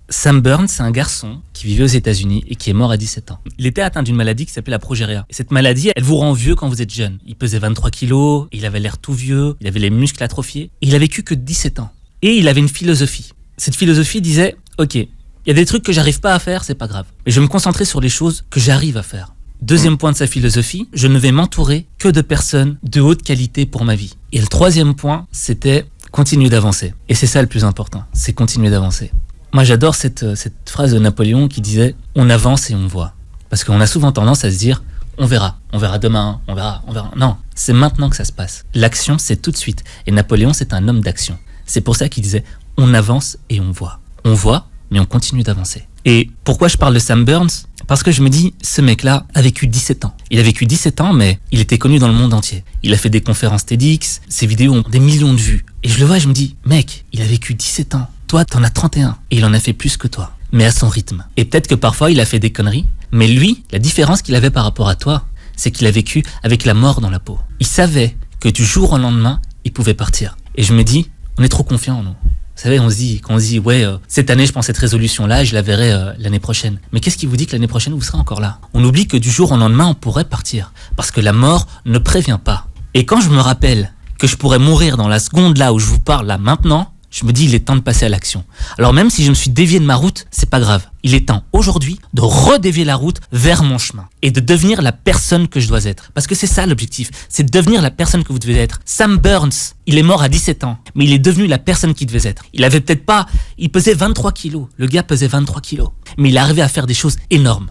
Sam Burns, c'est un garçon qui vivait aux États-Unis et qui est mort à 17 ans. Il était atteint d'une maladie qui s'appelait la progéria. Et cette maladie, elle vous rend vieux quand vous êtes jeune. Il pesait 23 kilos, il avait l'air tout vieux, il avait les muscles atrophiés. Et il a vécu que 17 ans. Et il avait une philosophie. Cette philosophie disait, ok, il y a des trucs que j'arrive pas à faire, c'est pas grave. Mais je vais me concentrer sur les choses que j'arrive à faire. Deuxième point de sa philosophie, je ne vais m'entourer que de personnes de haute qualité pour ma vie. Et le troisième point, c'était continuer d'avancer. Et c'est ça le plus important, c'est continuer d'avancer. Moi, j'adore cette phrase de Napoléon qui disait « On avance et on voit ». Parce qu'on a souvent tendance à se dire « On verra demain, on verra ». Non, c'est maintenant que ça se passe. L'action, c'est tout de suite. Et Napoléon, c'est un homme d'action. C'est pour ça qu'il disait « On avance et on voit ». On voit, mais on continue d'avancer. Et pourquoi je parle de Sam Burns ? Parce que je me dis, ce mec-là a vécu 17 ans. Il a vécu 17 ans, mais il était connu dans le monde entier. Il a fait des conférences TEDx, ses vidéos ont des millions de vues. Et je le vois et je me dis, mec, il a vécu 17 ans. Toi, t'en as 31. Et il en a fait plus que toi. Mais à son rythme. Et peut-être que parfois, il a fait des conneries. Mais lui, la différence qu'il avait par rapport à toi, c'est qu'il a vécu avec la mort dans la peau. Il savait que du jour au lendemain, il pouvait partir. Et je me dis, on est trop confiants, nous. Vous savez, on se dit, ouais, cette année, je prends cette résolution-là et je la verrai l'année prochaine. Mais qu'est-ce qui vous dit que l'année prochaine, vous serez encore là ? On oublie que du jour au lendemain, on pourrait partir. Parce que la mort ne prévient pas. Et quand je me rappelle que je pourrais mourir dans la seconde là où je vous parle, là, maintenant, je me dis, il est temps de passer à l'action. Alors même si je me suis dévié de ma route, c'est pas grave. Il est temps, aujourd'hui, de redévier la route vers mon chemin. Et de devenir la personne que je dois être. Parce que c'est ça l'objectif. C'est de devenir la personne que vous devez être. Sam Burns, il est mort à 17 ans. Mais il est devenu la personne qu'il devait être. Il avait peut-être pas... Il pesait 23 kilos. Le gars pesait 23 kilos. Mais il est arrivé à faire des choses énormes.